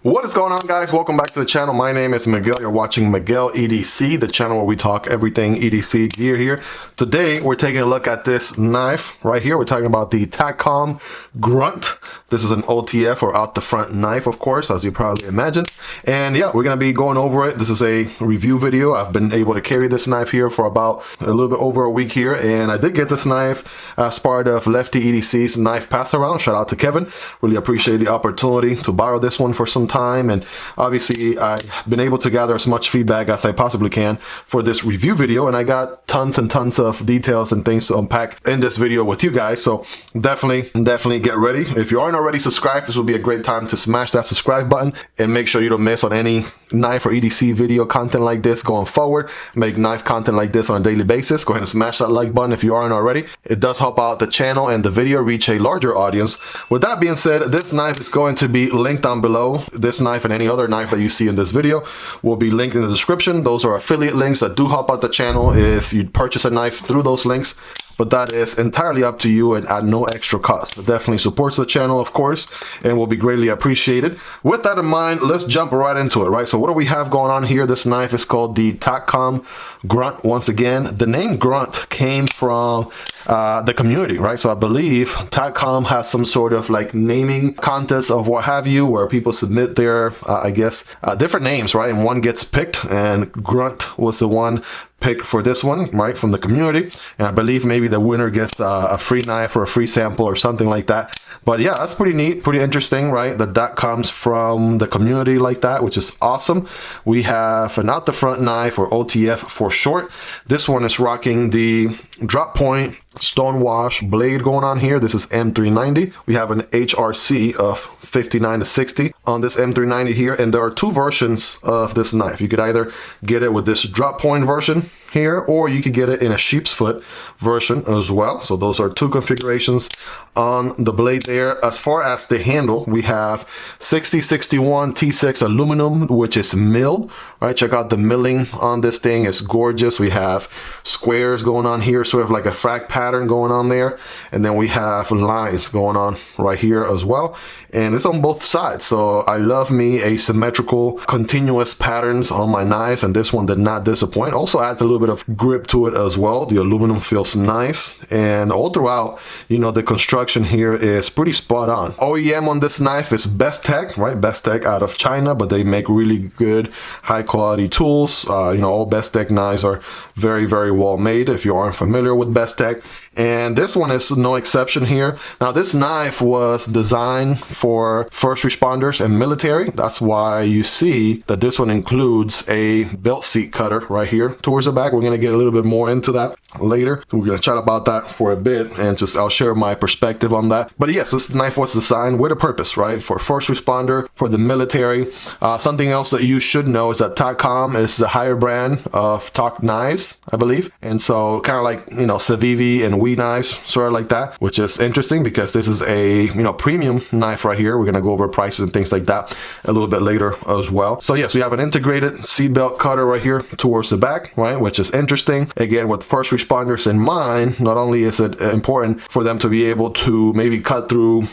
What is going on, guys? Welcome back to the channel. My name is Miguel. You're watching Miguel EDC, the channel where we talk everything EDC gear here. Today we're taking a look at this knife right here. We're talking about the Takcom Grunt. This is an OTF, or out the front knife, of course, as you probably imagine. And yeah, we're gonna be going over it. This is a review video. I've been able to carry this knife here for about a little bit over a week here, and I did get this knife as part of Lefty EDC's knife pass around. Shout out to Kevin. Really appreciate the opportunity to borrow this one for some time, and obviously I've been able to gather as much feedback as I possibly can for this review video, and I got tons and tons of details and things to unpack in this video with you guys. So definitely get ready. If you aren't already subscribed, this will be a great time to smash that subscribe button and make sure you don't miss on any knife or EDC video content like this going forward. Make knife content like this on a daily basis. Go ahead and smash that like button if you aren't already. It does help out the channel and the video reach a larger audience. With that being said, this knife is going to be linked down below. This knife and any other knife that you see in this video will be linked in the description. Those are affiliate links that do help out the channel if you purchase a knife through those links, but that is entirely up to you and at no extra cost. It definitely supports the channel, of course, and will be greatly appreciated. With that in mind, let's jump right into it, right? So what do we have going on here? This knife is called the Takcom Grunt. Once again, the name Grunt came from the community, right? So I believe Takcom has some sort of like naming contest of what have you, where people submit their, I guess, different names, right? And one gets picked, and Grunt was the one picked for this one, right, from the community. And I believe maybe the winner gets a free knife or a free sample or something like that. But yeah, that's pretty neat, pretty interesting, right, that comes from the community like that, which is awesome. We have an out the front knife, or OTF for short. This one is rocking the drop point stonewash blade going on here. This is M390. We have an HRC of 59 to 60 on this M390 here, and there are two versions of this knife. You could either get it with this drop point version here, or you could get it in a sheep's foot version as well. So those are two configurations on the blade there. As far as the handle, we have 6061 T6 aluminum, which is milled, right? Check out the milling on this thing. It's gorgeous. We have squares going on here, sort of like a frag pattern going on there, and then we have lines going on right here as well, and it's on both sides. So I love me a symmetrical continuous patterns on my knives, and this one did not disappoint. Also adds a little bit of grip to it as well. The aluminum feels nice, and all throughout, you know, the construction here is pretty spot on. OEM on this knife is Bestech, right? Bestech out of China, but they make really good high quality tools. You know, all Bestech knives are very well made, if you aren't familiar with Bestech, and this one is no exception here. Now, this knife was designed for first responders and military. That's why you see that this one includes a belt seat cutter right here towards the back. We're gonna get a little bit more into that later. We're gonna chat about that for a bit, and just I'll share my perspective on that. But yes, this knife was designed with a purpose, right? For first responder, for the military. Something else that you should know is that Takcom is the higher brand of Tok knives, I believe, and so kind of like, you know, Civivi and Wee knives, sort of like that, which is interesting because this is a, you know, premium knife right here. We're gonna go over prices and things like that a little bit later as well. So yes, we have an integrated seat belt cutter right here towards the back, right, which is interesting. Again, with first responders in mind, not only is it important for them to be able to maybe cut through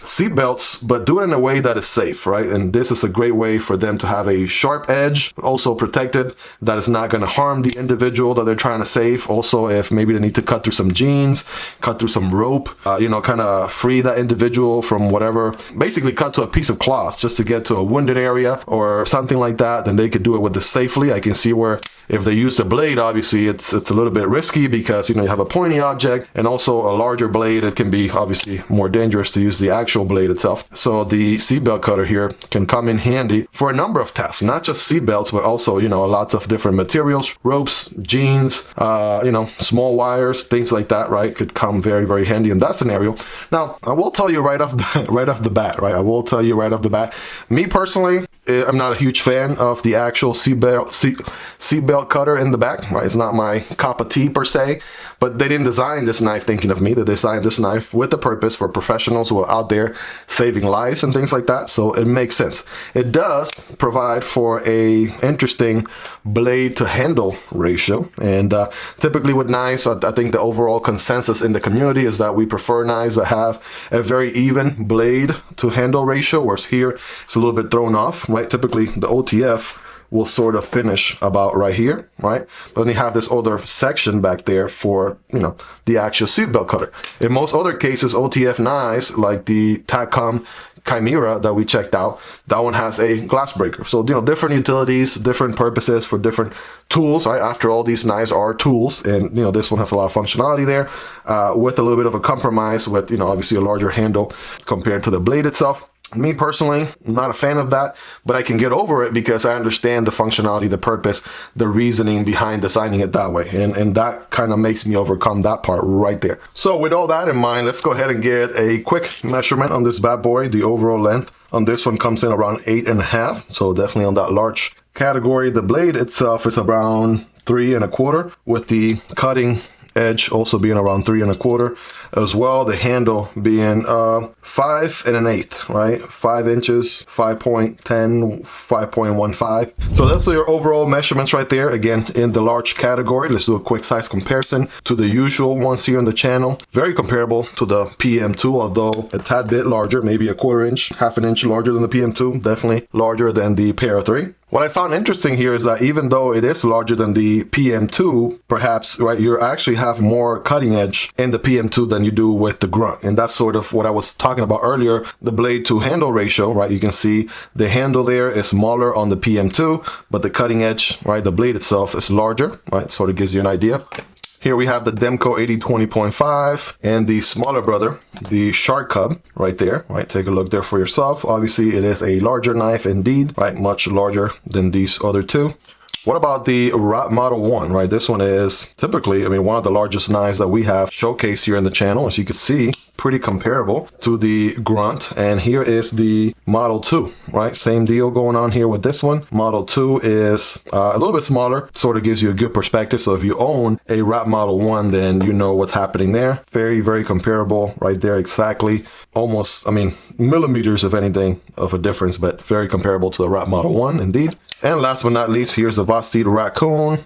seat belts, but do it in a way that is safe, right? And this is a great way for them to have a sharp edge, but also protected, that is not going to harm the individual that they're trying to save. Also, if maybe they need to cut through some jeans, cut through some rope, you know, kind of free that individual from whatever, basically cut to a piece of cloth just to get to a wounded area or something like that, then they could do it with this safely. I can see where if they use the blade, obviously it's a little bit risky because, you know, you have a pointy object and also a larger blade. It can be obviously more dangerous to use the actual blade itself. So the seatbelt cutter here can come in handy for a number of tasks, not just seatbelts, but also, you know, lots of different materials, ropes, jeans, you know, small wires, things like that, right? Could come very handy in that scenario. Now, I will tell you right off the bat, right? I will tell you right off the bat, me personally, I'm not a huge fan of the actual seatbelt cutter in the back, right? It's not my cup of tea per se, but they didn't design this knife thinking of me. They designed this knife with a purpose for professionals who are out there saving lives and things like that. So it makes sense. It does provide for a interesting blade to handle ratio. And typically with knives, I think the overall consensus in the community is that we prefer knives that have a very even blade to handle ratio, whereas here it's a little bit thrown off, right? Typically the OTF will sort of finish about right here, right? But then you have this other section back there for, you know, the actual seatbelt cutter. In most other cases, OTF knives, like the Takcom Chimera that we checked out, that one has a glass breaker. So, you know, different utilities, different purposes for different tools, right? After all, these knives are tools, and, you know, this one has a lot of functionality there, with a little bit of a compromise with, you know, obviously a larger handle compared to the blade itself. Me personally, I'm not a fan of that, but I can get over it because I understand the functionality, the purpose, the reasoning behind designing it that way. And that kind of makes me overcome that part right there. So with all that in mind, let's go ahead and get a quick measurement on this bad boy. The overall length on this one comes in around 8.5. So definitely on that large category. The blade itself is around 3 1/4, with the cutting edge also being around 3 1/4 as well. The handle being 5 1/8, right? 5 inches, 5.10, 5.15. So that's your overall measurements right there. Again, in the large category. Let's do a quick size comparison to the usual ones here on the channel. Very comparable to the PM2, although a tad bit larger, maybe a 1/4 inch, 1/2 inch larger than the PM2. Definitely larger than the Para 3. What I found interesting here is that even though it is larger than the PM2, perhaps, right, you actually have more cutting edge in the PM2 than you do with the Grunt. And that's sort of what I was talking about earlier, the blade to handle ratio, right? You can see the handle there is smaller on the PM2, but the cutting edge, right, the blade itself is larger, right? Sort of gives you an idea. Here we have the Demko AD 20.5 and the smaller brother, the Shark Cub, right there, right? Take a look there for yourself. Obviously, it is a larger knife indeed, right? Much larger than these other two. What about the Model 1, right? This one is typically, I mean, one of the largest knives that we have showcased here in the channel. As you can see, pretty comparable to the Grunt. And here is the Model 2, right? Same deal going on here with this one. Model 2 is a little bit smaller, sort of gives you a good perspective. So if you own a Wrap Model 1, then you know what's happening there. Very, very comparable right there, exactly. Almost, I mean, millimeters, if anything, of a difference, but very comparable to the Wrap Model 1, indeed. And last but not least, here's the Vosteed Raccoon.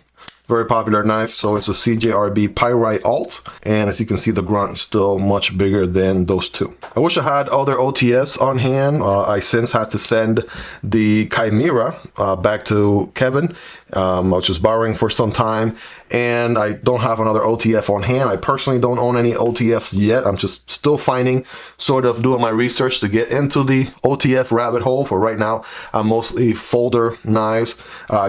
Very popular knife. So it's a CJRB Pyrite alt. And as you can see, the Grunt is still much bigger than those two. I wish I had other OTS on hand. I since had to send the Chimera back to Kevin. I was just borrowing for some time, and I don't have another OTF on hand. I personally don't own any OTFs yet. I'm just still finding, sort of doing my research to get into the OTF rabbit hole. For right now, I'm mostly folder knives,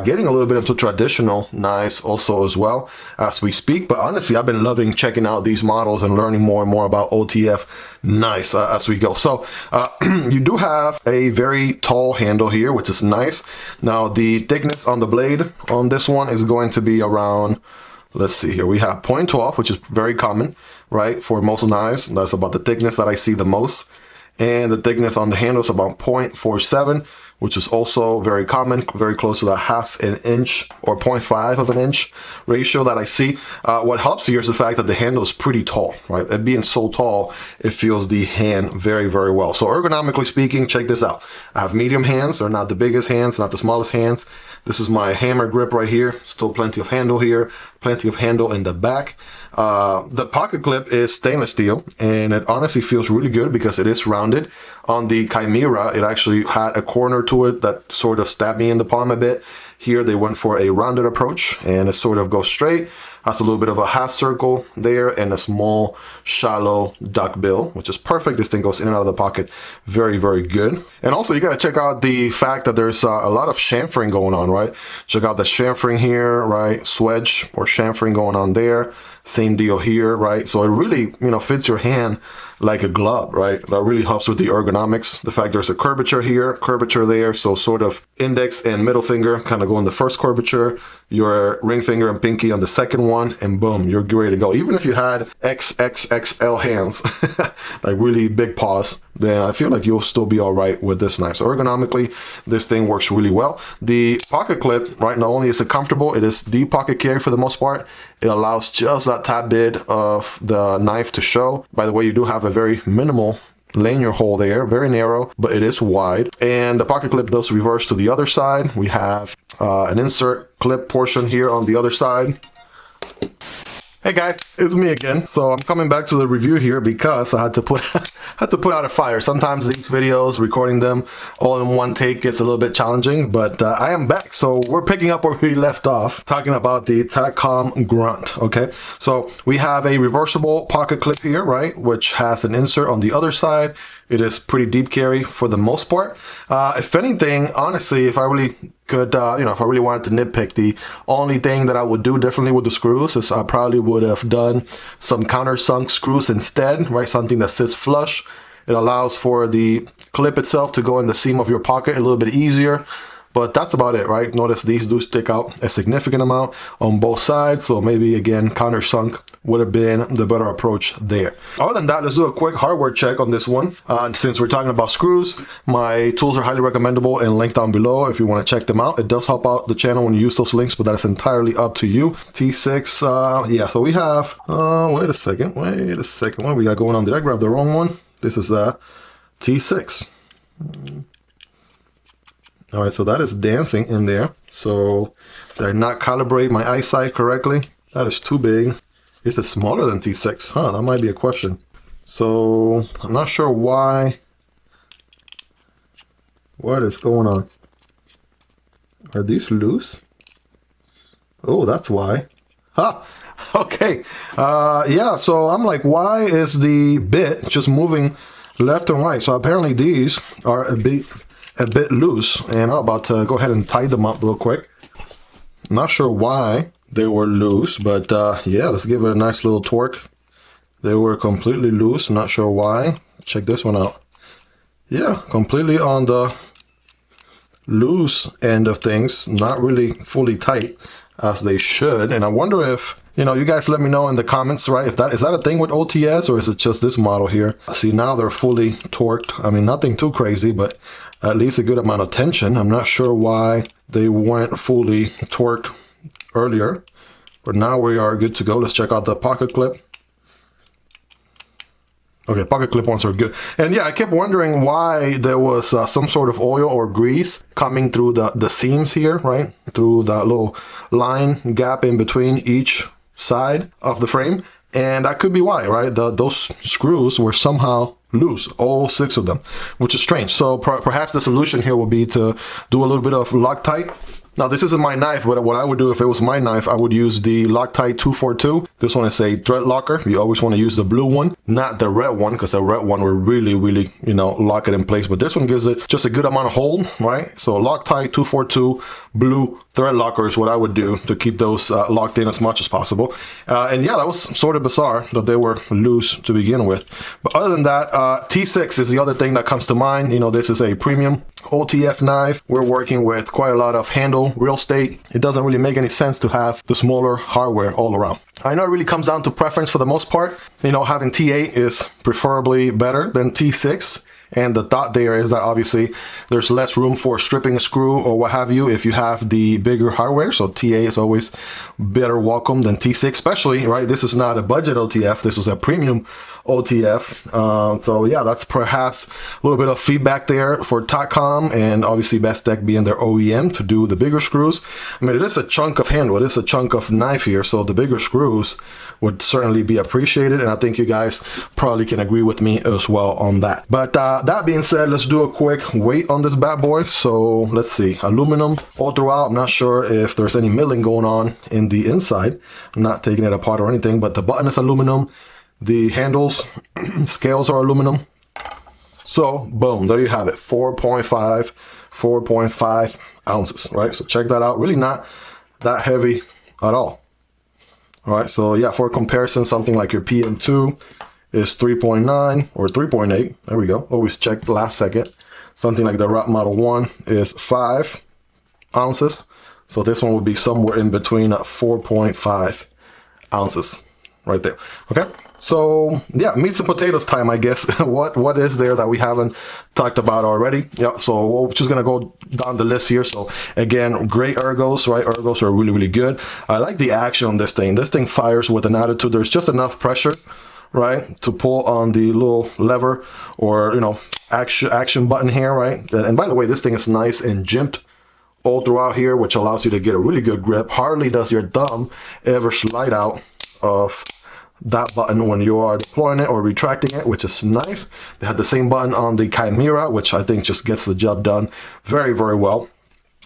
getting a little bit into traditional knives also as well as we speak. But honestly, I've been loving checking out these models and learning more and more about OTF knives as we go. So you do have a very tall handle here, which is nice. Now the thickness on the blade on this one is going to be around, let's see here, we have 0.12, which is very common, right, for most knives. That's about the thickness that I see the most. And the thickness on the handle is about 0.47, which is also very common, very close to the 1/2 inch or 0.5 of an inch ratio that I see. What helps here is the fact that the handle is pretty tall, right? And being so tall, it feels the hand very, very well. So ergonomically speaking, check this out. I have medium hands. They're not the biggest hands, not the smallest hands. This is my hammer grip right here. Still plenty of handle here, plenty of handle in the back. The pocket clip is stainless steel, and it honestly feels really good because it is rounded. On the Chimera, it actually had a corner to it that sort of stabbed me in the palm a bit. Here they went for a rounded approach, and it sort of goes straight. Has a little bit of a half circle there and a small shallow duck bill, which is perfect. This thing goes in and out of the pocket very, very good. And also you got to check out the fact that there's a lot of chamfering going on, right? Check out the chamfering here, right? Swedge or chamfering going on there. Same deal here, right? So it really, you know, fits your hand like a glove, right? That really helps with the ergonomics. The fact there's a curvature here, curvature there. So sort of index and middle finger kind of go in the first curvature, your ring finger and pinky on the second one, and boom, you're ready to go. Even if you had XXXL hands, like really big paws, then I feel like you'll still be all right with this knife. So ergonomically, this thing works really well. The pocket clip, right, not only is it comfortable, it is the pocket carry for the most part. It allows just that tad bit of the knife to show. By the way, you do have a very minimal lanyard hole there, very narrow, but it is wide. And the pocket clip does reverse to the other side. We have an insert clip portion here on the other side. Hey guys, it's me again. So I'm coming back to the review here because I had to put out a fire. Sometimes these videos, recording them all in one take, gets a little bit challenging, but I am back. So we're picking up where we left off, talking about the Takcom Grunt. Okay, so we have a reversible pocket clip here, right, which has an insert on the other side. It is pretty deep carry for the most part. If anything, honestly, if I really could, if I really wanted to nitpick, the only thing that I would do differently with the screws is I probably would have done some countersunk screws instead, right? Something that sits flush. It allows for the clip itself to go in the seam of your pocket a little bit easier. But that's about it, right? Notice these do stick out a significant amount on both sides. So maybe, again, countersunk would have been the better approach there. Other than that, let's do a quick hardware check on this one. Since we're talking about screws, my tools are highly recommendable and linked down below if you want to check them out. It does help out the channel when you use those links, but that is entirely up to you. T6, yeah, so we have, wait a second. What we got going on? Did I grab the wrong one? This is T6. All right, so that is dancing in there. So did I not calibrate my eyesight correctly? That is too big. Is it smaller than T6? Huh, that might be a question. So I'm not sure why. What is going on? Are these loose? Oh, that's why. Huh, okay. Yeah, so I'm like, why is the bit just moving left and right? So apparently these are a bit loose, and I'm about to go ahead and tie them up real quick. Not sure why they were loose, but yeah, let's give it a nice little torque. They were completely loose, not sure why. Check this one out. Yeah, completely on the loose end of things, not really fully tight as they should. And I wonder if, you guys let me know in the comments, right? If that is that a thing with OTS, or is it just this model here? See, now they're fully torqued. I mean, nothing too crazy, but at least a good amount of tension. I'm not sure why they weren't fully torqued earlier, but now we are good to go. Let's check out the pocket clip. Okay, pocket clip-ons are good. And yeah, I kept wondering why there was some sort of oil or grease coming through the seams here, right? Through that little line gap in between each side of the frame. And that could be why, right? Those screws were somehow loose, all 6 of them, which is strange. So perhaps the solution here would be to do a little bit of Loctite. Now, this isn't my knife, but what I would do if it was my knife, I would use the Loctite 242. This one is a thread locker. You always want to use the blue one, not the red one, because the red one will really, lock it in place. But this one gives it just a good amount of hold, right? So Loctite 242 blue thread locker is what I would do to keep those locked in as much as possible. And yeah, that was sort of bizarre that they were loose to begin with. But other than that, T6 is the other thing that comes to mind. This is a premium OTF knife. We're working with quite a lot of handle real estate. It doesn't really make any sense to have the smaller hardware all around. I know it really comes down to preference for the most part. Having T8 is preferably better than T6. And the thought there is that obviously there's less room for stripping a screw or what have you if you have the bigger hardware. So TA is always better welcome than T6, especially, right? This is not a budget OTF. This is a premium OTF. So yeah, that's perhaps a little bit of feedback there for Takcom, and obviously Bestech being their OEM to do the bigger screws. I mean, it is a chunk of handle. It is a chunk of knife here. So the bigger screws would certainly be appreciated, and I think you guys probably can agree with me as well on that. But that being said, let's do a quick weight on this bad boy. So let's see, aluminum all throughout. I'm not sure if there's any milling going on in the inside. I'm not taking it apart or anything, but the button is aluminum. The handles, scales are aluminum. So boom, there you have it, 4.5 ounces, right? So check that out, really not that heavy at all. All right, so yeah, for comparison, something like your PM2 is 3.9 or 3.8. There we go. Always check last second. Something like the Rat Model 1 is 5 ounces. So this one would be somewhere in between 4.5 ounces right there. Okay. So yeah, meats and potatoes time, I guess. What is there that we haven't talked about already? Yeah, so we're just gonna go down the list here. So again, great ergos, right? Ergos are really, really good. I like the action on this thing. This thing fires with an attitude. There's just enough pressure, right, to pull on the little lever or, you know, action button here, right? And by the way, this thing is nice and jimped all throughout here, which allows you to get a really good grip. Hardly does your thumb ever slide out of that button when you are deploying it or retracting it, which is nice. They had the same button on the Chimera, which I think just gets the job done very, very well.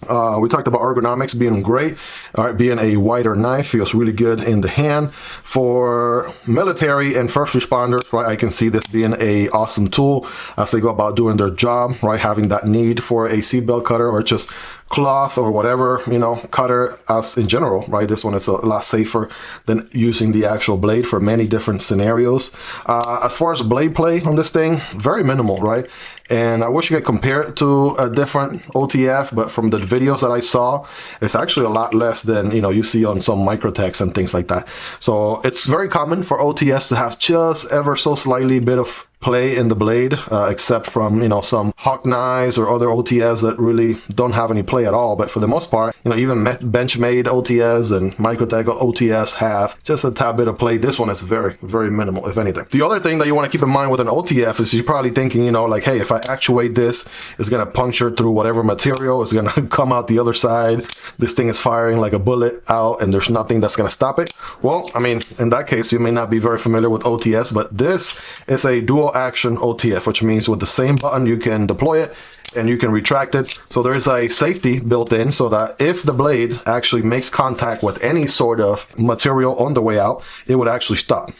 We talked about ergonomics being great. All right, being a wider knife feels really good in the hand. For military and first responders, right, I can see this being a awesome tool as they go about doing their job, right, having that need for a seatbelt cutter or just cloth or whatever, you know, cutter as in general, right? This one is a lot safer than using the actual blade for many different scenarios. As far as blade play on this thing, very minimal, right? And I wish you could compare it to a different OTF, but from the videos that I saw, it's actually a lot less than, you know, you see on some Microtechs and things like that. So it's very common for OTFs to have just ever so slightly bit of play in the blade, except from, you know, some Hawk knives or other OTFs that really don't have any play at all. But for the most part, you know, even bench-made OTFs and Microtech OTFs have just a tad bit of play. This one is very, very minimal, if anything. The other thing that you want to keep in mind with an OTF is you're probably thinking, you know, like, hey, if I actuate this, it's going to puncture through whatever material, it's going to come out the other side. This thing is firing like a bullet out and there's nothing that's going to stop it. Well, I mean, in that case, you may not be very familiar with OTFs, but this is a dual action OTF, which means with the same button you can deploy it and you can retract it. So there's a safety built in so that if the blade actually makes contact with any sort of material on the way out, it would actually stop.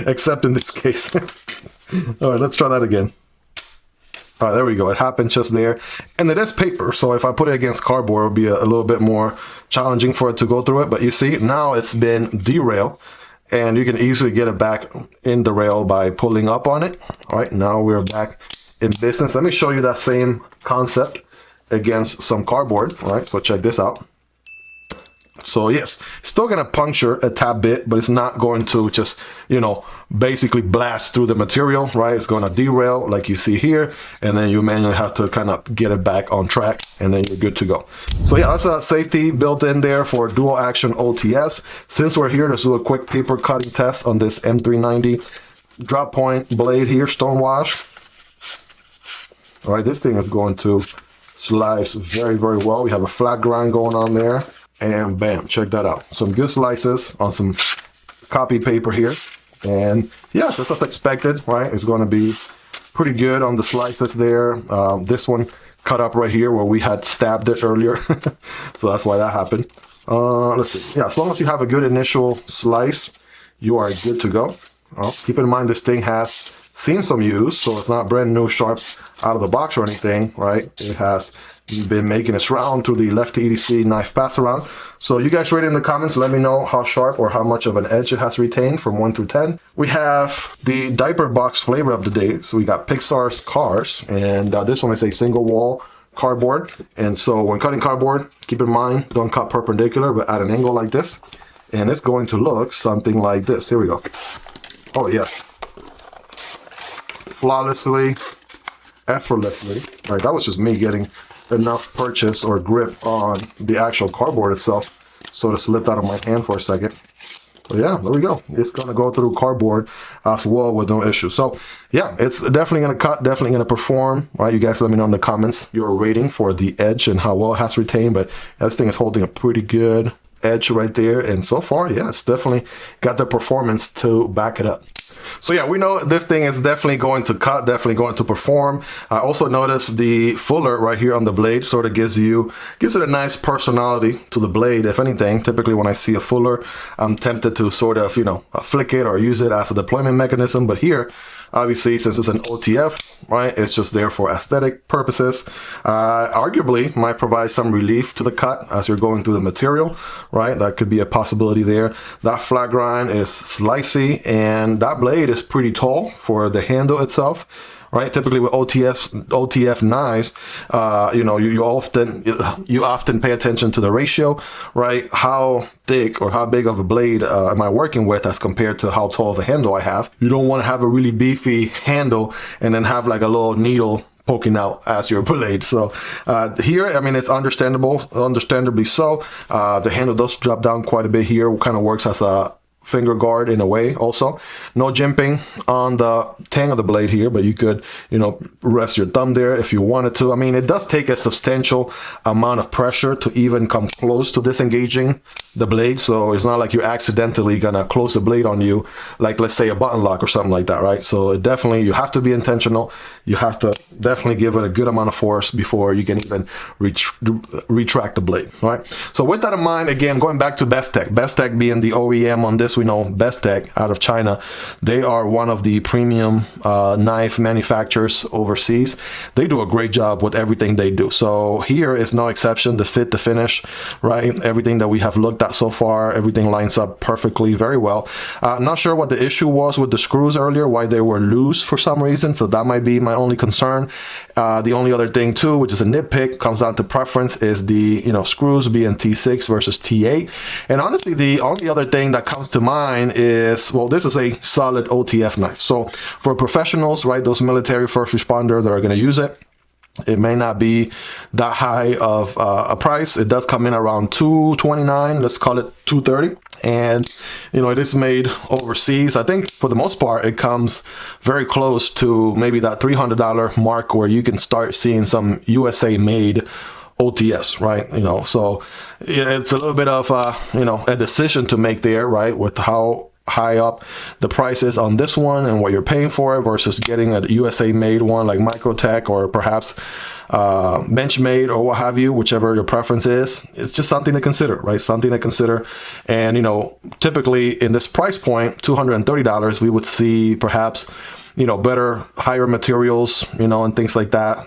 Except in this case. All right, let's try that again. All right, there we go. It happened just there. And it is paper, so if I put it against cardboard, it would be a little bit more challenging for it to go through it. But you see, now it's been derailed. And you can easily get it back in the rail by pulling up on it. All right, now we're back in business. Let me show you that same concept against some cardboard. All right, so check this out. So yes, still gonna puncture a tad bit, but it's not going to just, you know, basically blast through the material, right? It's gonna derail like you see here, and then you manually have to kind of get it back on track, and then you're good to go. So yeah, that's a safety built in there for dual action OTS. Since we're here, let's do a quick paper cutting test on this M390 drop point blade here, stonewash. All right, this thing is going to slice very, very well. We have a flat grind going on there. And bam, check that out. Some good slices on some copy paper here. And yeah, just as expected, right? It's going to be pretty good on the slices there. This one cut up right here where we had stabbed it earlier. So that's why that happened. Let's see. Yeah, as long as you have a good initial slice, you are good to go. Keep in mind this thing has seen some use, so it's not brand new sharp out of the box or anything, right? It has been making its round to the lefty EDC knife pass around. So you guys rate in the comments, let me know how sharp or how much of an edge it has retained from 1 through 10. We have the diaper box flavor of the day. So we got Pixar's Cars, and this one is a single wall cardboard. And so when cutting cardboard, keep in mind, don't cut perpendicular, but at an angle like this. And it's going to look something like this. Here we go. Oh yeah. Flawlessly, effortlessly. All right, that was just me getting enough purchase or grip on the actual cardboard itself so it slipped out of my hand for a second. But yeah, there we go. It's gonna go through cardboard as well with no issue. So yeah, it's definitely gonna cut, definitely gonna perform. All right, you guys let me know in the comments your rating for the edge and how well it has retained, but this thing is holding a pretty good edge right there, and so far, yeah, it's definitely got the performance to back it up. So yeah, we know this thing is definitely going to cut, definitely going to perform. I also noticed the fuller right here on the blade sort of gives it a nice personality to the blade. If anything, typically when I see a fuller, I'm tempted to sort of, you know, flick it or use it as a deployment mechanism. But here, obviously, since it's an OTF, right, it's just there for aesthetic purposes. Arguably might provide some relief to the cut as you're going through the material, right? That could be a possibility there. That flat grind is slicey, and that blade is pretty tall for the handle itself, right? Typically with OTF knives, you know, you often pay attention to the ratio, right? How thick or how big of a blade am I working with as compared to how tall of a handle I have. You don't want to have a really beefy handle and then have like a little needle poking out as your blade. So here, I mean, it's understandably so. The handle does drop down quite a bit here. Kind of works as a finger guard in a way. Also, no jimping on the tang of the blade here, but you could, you know, rest your thumb there if you wanted to. I mean, it does take a substantial amount of pressure to even come close to disengaging the blade, so it's not like you're accidentally gonna close the blade on you, like let's say a button lock or something like that, right? So it definitely, you have to be intentional. You have to definitely give it a good amount of force before you can even retract the blade, right? So with that in mind, again, going back to Bestech being the OEM on this, we know Bestech out of China, they are one of the premium knife manufacturers overseas. They do a great job with everything they do. So here is no exception. The fit, the finish, right? Everything that we have looked at so far, everything lines up perfectly, very well. Not sure what the issue was with the screws earlier, why they were loose for some reason. So that might be my only concern. The only other thing too, which is a nitpick, comes down to preference, is the, you know, screws being T6 versus T8. And honestly, the only other thing that comes to mind is, well, this is a solid OTF knife. So for professionals, right, those military first responder that are going to use it, it may not be that high of a price. It does come in around $229, let's call it $230. And, you know, it is made overseas. I think for the most part, it comes very close to maybe that $300 mark where you can start seeing some USA made OTS, right? You know, so it's a little bit of, you know, a decision to make there, right? With how high up the price is on this one and what you're paying for it versus getting a USA made one like Microtech or perhaps Benchmade or what have you, whichever your preference is. It's just something to consider, right? Something to consider. And, you know, typically in this price point, $230, we would see perhaps, you know, better, higher materials, you know, and things like that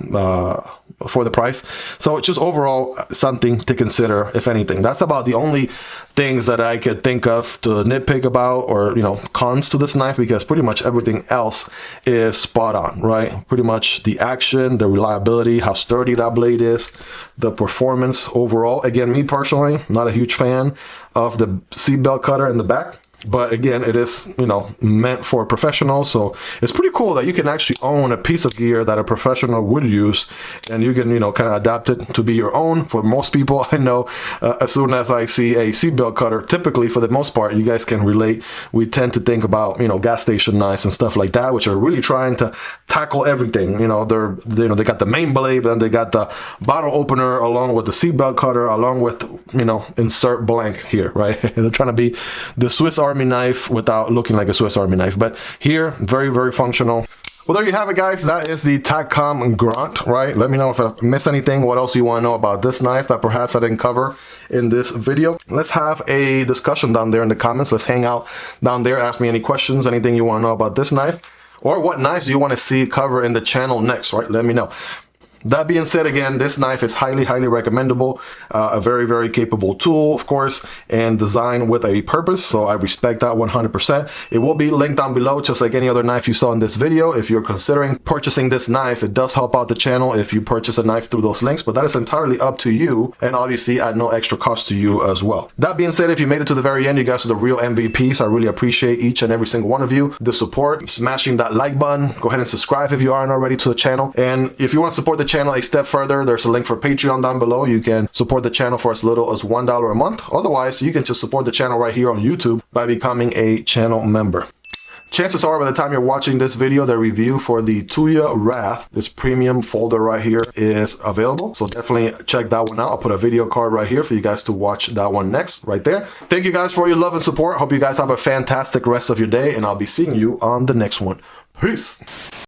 for the price. So it's just overall something to consider, if anything. That's about the only things that I could think of to nitpick about, or, you know, cons to this knife, because pretty much everything else is spot on, right? Pretty much the action, the reliability, how sturdy that blade is, the performance overall. Again, me personally, not a huge fan of the seatbelt cutter in the back. But again, it is, you know, meant for professionals. So it's pretty cool that you can actually own a piece of gear that a professional would use, and you can, you know, kind of adapt it to be your own. For most people, I know, as soon as I see a seatbelt cutter, typically for the most part, you guys can relate. We tend to think about, you know, gas station knives and stuff like that, which are really trying to tackle everything. You know, they got the main blade, and they got the bottle opener along with the seatbelt cutter, along with, you know, insert blank here, right? They're trying to be the Swiss Army knife without looking like a Swiss Army knife. But here, very, very functional. Well, there you have it, guys. That is the Takcom Grunt, right? Let me know if I missed anything. What else you want to know about this knife that perhaps I didn't cover in this video? Let's have a discussion down there in the comments. Let's hang out down there. Ask me any questions, anything you want to know about this knife, or what knives do you want to see cover in the channel next, right? Let me know. That being said, again, this knife is highly, highly recommendable. A very, very capable tool, of course, and designed with a purpose. So I respect that 100%. It will be linked down below, just like any other knife you saw in this video. If you're considering purchasing this knife, it does help out the channel if you purchase a knife through those links, but that is entirely up to you, and obviously at no extra cost to you as well. That being said, if you made it to the very end, you guys are the real MVPs. I really appreciate each and every single one of you. The support, smashing that like button. Go ahead and subscribe if you aren't already to the channel. And if you want to support the channel a step further, there's a link for Patreon down below. You can support the channel for as little as $1 a month. Otherwise, you can just support the channel right here on YouTube by becoming a channel member. Chances are by the time you're watching this video, the review for the Tuya Wrath, this premium folder right here, is available. So definitely check that one out. I'll put a video card right here for you guys to watch that one next, right there. Thank you guys for your love and support. Hope you guys have a fantastic rest of your day, and I'll be seeing you on the next one. Peace.